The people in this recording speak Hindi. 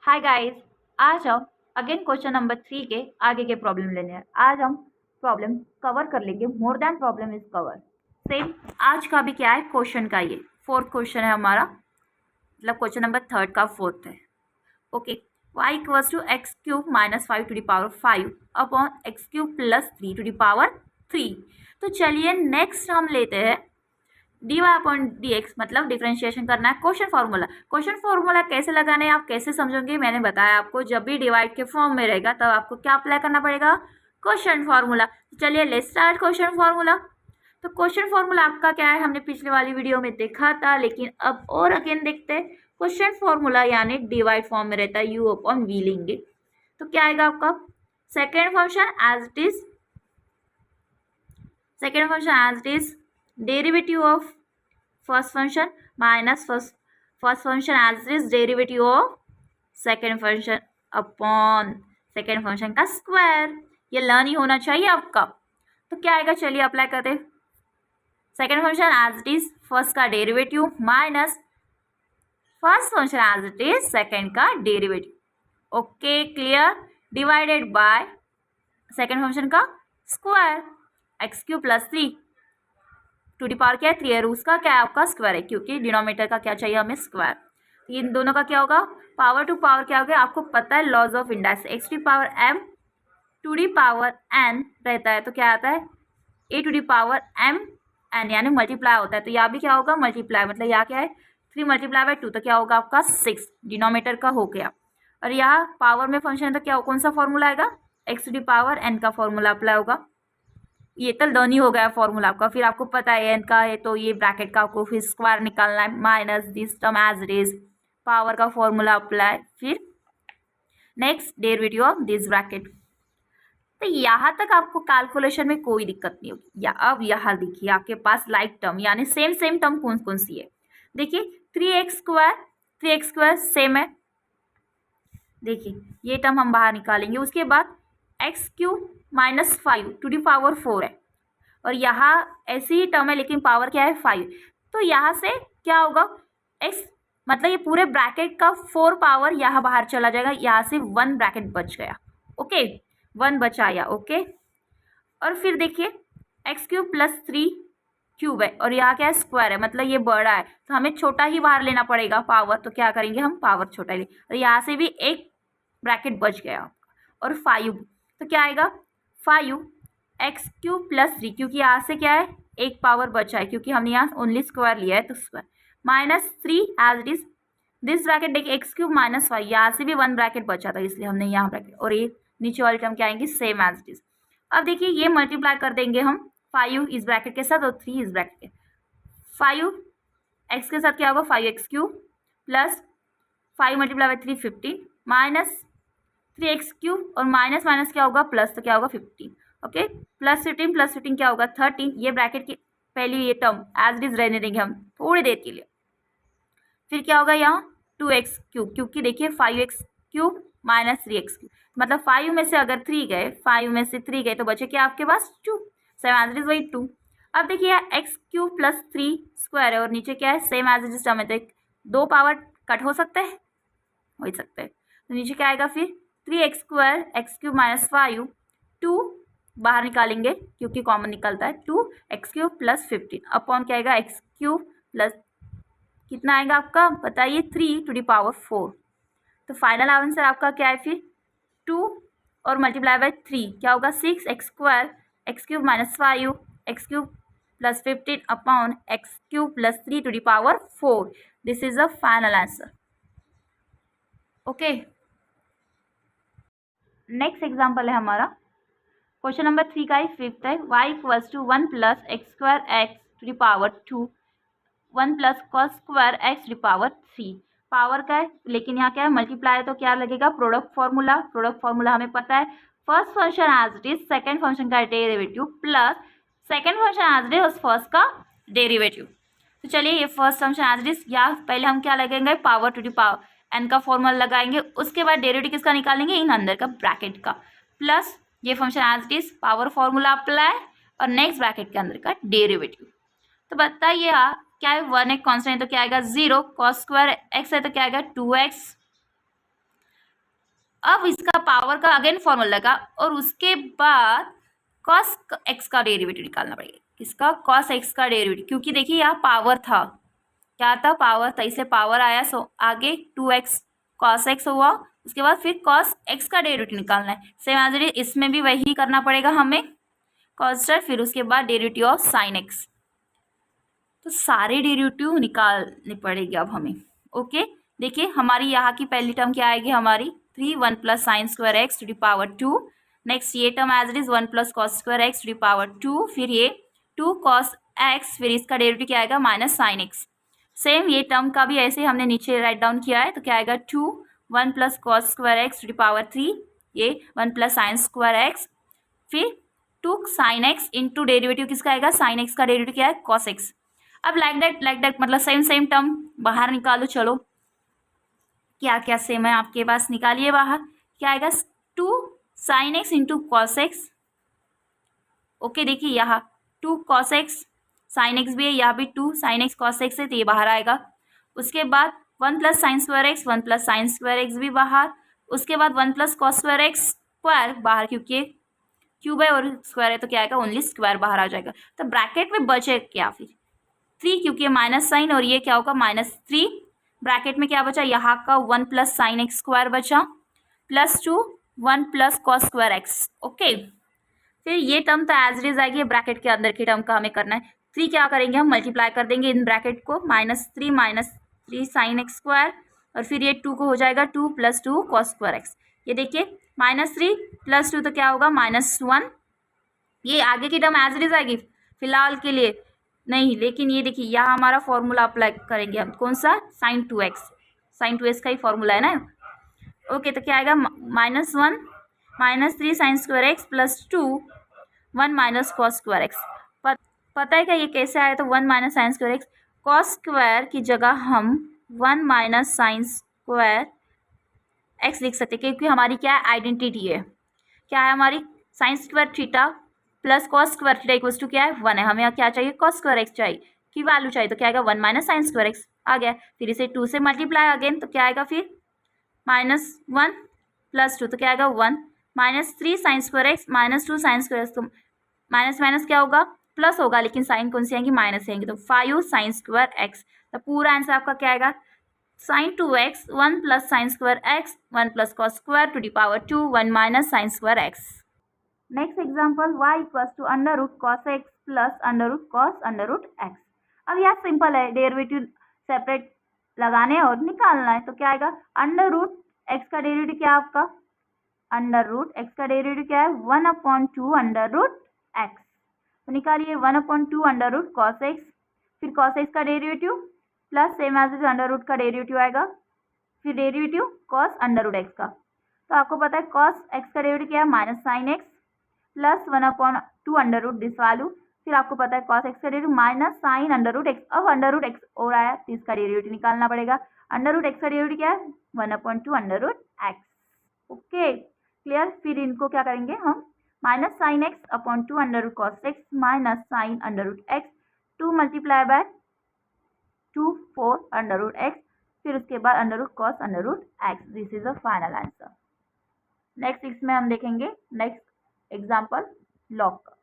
Hi guys. आज हम अगेन क्वेश्चन नंबर 3 के आगे के प्रॉब्लम लेने हैं। आज हम प्रॉब्लम कवर कर लेंगे। More than problem is cover. Same आज का भी क्या है, क्वेश्चन का ये फोर्थ क्वेश्चन है हमारा, मतलब क्वेश्चन नंबर थर्ड का फोर्थ है। Okay, y equals to x cube minus 5 to the power 5 upon x cube plus 3 to the power 3। तो चलिए नेक्स्ट हम लेते हैं dy अपॉन dx, मतलब डिफरेंशिएशन करना है। क्वेश्चन फॉर्मूला कैसे लगाना है, आप कैसे समझोगे, मैंने बताया आपको। जब भी डिवाइड के फॉर्म में रहेगा तब आपको क्या अप्लाई करना पड़ेगा, क्वेश्चन फॉर्मूला। चलिए लेट्स स्टार्ट क्वेश्चन फॉर्मूला। तो क्वेश्चन फॉर्मूला आपका क्या है, हमने पिछले वाली वीडियो में देखा था, लेकिन अब और अगेन देखते हैं। क्वेश्चन फॉर्मूला यानी डिवाइड फॉर्म में रहता है, यू अपॉन वी लेंगे तो क्या आएगा आपका second function as it is derivative of first function minus first function as it is derivative of second function upon second function का स्क्वायर। ये लर्न ही होना चाहिए आपका। तो क्या आएगा, चलिए अप्लाई करते हैं। Second function as it is first का derivative minus first function as it is second का derivative. Okay clear, divided by second function का square x cube plus 3 to the power क्या है 3 है, उसका क्या है आपका स्क्वायर है, क्योंकि डिनोमिनेटर का क्या चाहिए हमें स्क्वायर। इन दोनों का क्या होगा, पावर टू पावर क्या हो गया, आपको पता है laws of indices, x to power m to the power n रहता है तो क्या आता है a to the power m n, यानी मल्टीप्लाई होता है। तो यहाँ भी क्या होगा मल्टीप्लाई, मतलब यहाँ क्या है 3 मल्टीप्लाई बाय 2 तो क्या होगा आपका 6 डिनोमिनेटर का हो गया। और यहाँ पावर में फंक्शन है तो क्या कौन सा फॉर्मूला आएगा, x to the power n का फॉर्मूला अप्लाई होगा। ये तो डन ही हो गया फॉर्मूला आपका। फिर आपको पता है एन का है तो ये ब्रैकेट का आपको फिर स्क्वायर निकालना है, minus this term as it is, power का फॉर्मूला अप्लाई, फिर next derivative of this bracket. तो यहाँ तक आपको कैलकुलेशन में कोई दिक्कत नहीं होगी। या अब यहाँ देखिए आपके पास लाइक टर्म यानी सेम टर्म कौन कौन सी है, देखिए 3x स्क्वायर सेम है। देखिए ये टर्म हम बाहर निकालेंगे, उसके बाद x cube minus 5 to the power 4 है, और यहाँ ऐसी ही टर्म है लेकिन पावर क्या है 5। तो यहाँ से क्या होगा x, मतलब ये पूरे ब्रैकेट का 4 पावर यहाँ बाहर चला जाएगा, यहाँ से 1 ब्रैकेट बच गया। ओके 1 बचाया। ओके और फिर देखिए एक्स क्यूब प्लस 3 क्यूब है और यहाँ क्या है स्क्वायर है, मतलब ये बड़ा है तो हमें छोटा ही बाहर लेना पड़ेगा पावर। तो क्या करेंगे हम पावर छोटा ले, और यहाँ से भी एक ब्रैकेट बच गया और 5। तो क्या आएगा 5 एक्स क्यूब प्लस 3, क्योंकि यहाँ से क्या है एक पावर बचा है क्योंकि हमने यहाँ ओनली स्क्वायर लिया है तो square, minus 3 as it is this bracket. देखिए एक्स क्यूब माइनस 5, यहाँ से भी 1 ब्रैकेट बचा था इसलिए हमने यहाँ ब्रैकेट, और ये नीचे वाली टर्म क्या आएंगी सेम एज इट इज। अब देखिए ये मल्टीप्लाई कर देंगे हम 5 इस ब्रैकेट के साथ और 3 इस ब्रैकेट के, 5 एक्स के साथ क्या होगा 5 x cube plus 5 multiply by 3 15 minus 3 x cube और माइनस माइनस क्या होगा प्लस, तो क्या होगा 15। ओके प्लस 15 क्या होगा 13। ये ब्रैकेट की पहली ये टर्म एज इट इज रहने देंगे हम थोड़ी देर के लिए। फिर क्या होगा यहाँ 2x क्यूब, क्योंकि देखिए 5x cube minus 3x cube, मतलब 5 में से अगर 3 गए, 5 में से 3 गए तो बचे क्या आपके पास 2, सेम एज इट इज वही 2। अब देखिए एक्स क्यूब प्लस 3 स्क्वायर है और नीचे क्या है same as it is term है, तो 2 पावर कट हो सकते हैं, हो ही सकते हैं। तो नीचे क्या आएगा फिर 3x square x cube minus 5 2 बाहर निकालेंगे क्योंकि कॉमन निकलता है, 2 एक्स क्यूब प्लस 15 अपॉन क्या आएगा एक्स क्यूब प्लस कितना आएगा आपका बताइए 3 टू दी पावर 4। तो फाइनल आंसर आपका क्या है फिर 2 और मल्टीप्लाई बाय 3 क्या होगा 6 x square x cube minus 5 x cube plus 15 upon x cube plus 3 to the power 4। This is a final answer. Okay next example है हमारा क्वेश्चन नंबर 3 का ही फिफ्थ है। y equals to 1 plus x square x to the power 2 1 plus cos square x to the power 3। Power का है लेकिन यहाँ क्या है मल्टीप्लाई है तो क्या लगेगा प्रोडक्ट फॉर्मूला हमें पता है, first function as it is second function का derivative plus second function as it is first का डेरिवेटिव। तो चलिए ये first function as it is, या पहले हम क्या लगेंगे power to the power n का फॉर्मूला लगाएंगे, उसके बाद डेरिवेटिव किसका निकालेंगे इन अंदर का ब्रैकेट का, प्लस ये function as it is power formula apply और नेक्स्ट ब्रैकेट के अंदर का डेरिवेटिव। तो बताइए यहाँ क्या है 1 एक कॉन्स्टेंट है तो क्या आएगा 0, कॉस स्क्वायर एक्स है तो क्या आएगा 2x अब इसका पावर का अगेन फॉर्मूला लगा और उसके बाद कॉस एक्स का डेरिवेटिव निकालना पड़ेगा। किसका? कॉस एक्स का डेरिवेटिव, क्योंकि देखिए यहाँ पावर था, क्या था? पावर था, इसलिए पावर आया, सो आगे 2x कॉस एक्स हुआ, उसके बाद फिर कॉस एक्स का डेरिवेटिव निकालना है। सेम एज इट इज इसमें भी वही करना पड़ेगा हमें, कॉन्स्टेंट, फिर उसके बाद डेरिवेटिव ऑफ साइन एक्स। तो सारे डेरिवेटिव निकालने पड़ेगी अब हमें। ओके, देखिए हमारी यहाँ की पहली टर्म क्या आएगी हमारी 3 1 plus sine square x to the power 2। Next ये term as it is 1 plus cos square x to the power 2, फिर ये 2 कॉस एक्स, फिर इसका डेरिवेटिव क्या आएगा माइनस साइन एक्स। सेम ये टर्म का भी ऐसे हमने नीचे राइट डाउन किया है, तो क्या आएगा 2 1 plus cos square x to the power 3, ये 1 प्लस साइन स्क्वायर एक्स, फिर 2 साइन एक्स इंटू डेरिवेटिव किसका आएगा साइन एक्स का डेरिवेटिव क्या है कॉस एक्स। अब लाइक दैट मतलब सेम टर्म बाहर निकालो। चलो क्या क्या सेम है आपके पास, निकालिए बाहर। क्या आएगा 2 sine x into cos x. Okay, देखिए यहाँ 2 कॉस एक्स साइन एक्स भी है, यहाँ भी 2 साइन एक्स कॉस एक्स है, तो ये बाहर आएगा। उसके बाद 1 plus sine square x, 1 plus sine square x भी बाहर। उसके बाद 1 plus cos square x square बाहर, क्योंकि क्यूब है और स्क्वायर है, तो क्या आएगा ओनली स्क्वायर बाहर आ जाएगा। तो ब्रैकेट में बचे क्या फिर 3, क्योंकि माइनस साइन, और ये क्या होगा -3। ब्रैकेट में क्या बचा यहाँ का 1 प्लस साइन एक्स स्क्वायर बचा, plus 2 1 plus cos square x. Okay, फिर ये टर्म तो एज इट इज आएगी, ब्रैकेट के अंदर की टर्म का हमें करना है। 3 क्या करेंगे हम मल्टीप्लाई कर देंगे इन ब्रैकेट को, -3 साइन एक्स स्क्वायर, और फिर ये 2 को हो जाएगा 2 प्लस 2 कॉस स्क्वायर एक्स। ये देखिए -3 प्लस 2 तो क्या होगा -1। ये आगे की टर्म एज इट इज आएगी फिलहाल के लिए नहीं, लेकिन ये देखिए यहाँ हमारा फॉर्मूला अप्लाई करेंगे हम, कौन सा sin 2x, sin 2x का ही फॉर्मूला है ना। ओके, तो क्या आएगा -1 -3 sign square x plus 2 1 minus cos square x. पता है क्या ये कैसे आया? तो 1 minus sine square x, cos square की जगह हम 1 माइनस साइन स्क्वायर एक्स लिख सकते हैं, क्योंकि हमारी क्या है आइडेंटिटी है, क्या है हमारी sine square theta plus cos square theta equals to क्या है 1 है। हमें यहाँ क्या चाहिए कॉस स्क्वायर एक्स चाहिए की वैल्यू चाहिए, तो क्या आएगा 1 माइनस साइन स्क्वायर एक्स आ गया। फिर इसे 2 से मल्टीप्लाई अगेन, तो क्या आएगा फिर -1 प्लस 2, तो क्या आएगा 1 -3 sign square x -2 sign square x, तो माइनस माइनस क्या होगा प्लस होगा, लेकिन साइन कौन सी आएंगी माइनस आएंगी, तो 5 साइन स्क्वायर एक्स। तो पूरा आंसर आपका क्या आएगा sin 2x 1 plus sine square x 1 plus cos square to the power 2 1 minus sine square x. Next example y equals to under root cos x plus under root cos under root x. अब यह सिंपल है, डेरिवेटिव सेपरेट लगाने और निकालना है। तो क्या आएगा अंडर रूट एक्स का डेरिवेटिव क्या है आपका, अंडर रूट एक्स का डेरिवेटिव क्या है 1/2 अंडर रूट एक्स। तो निकालिए 1/2 अंडर रूट कॉस एक्स, फिर कॉस एक्स का derivative plus same as is under root का डेरिवेटिव आएगा, फिर derivative cos under root x का। तो आपको पता है कॉस एक्स का डेरिवेटिव क्या है minus sine x plus 1/2 under root this value, फिर आपको पता है कॉस एक्स का derivative minus sine under root x. अब अंडर रूट एक्स और आया तो इसका डेरिवेटिव निकालना पड़ेगा। अंडर रूट एक्स का डेरिवेटिव क्या है 1/2 under root x. Okay clear. फिर इनको क्या करेंगे हम minus sine x upon 2 under root cos x minus sine under root x 2 multiply by 2 4 under root x, फिर उसके बाद under root cos under root x. This is the final answer. Next इसमें हम देखेंगे नेक्स्ट एग्जाम्पल लॉग का।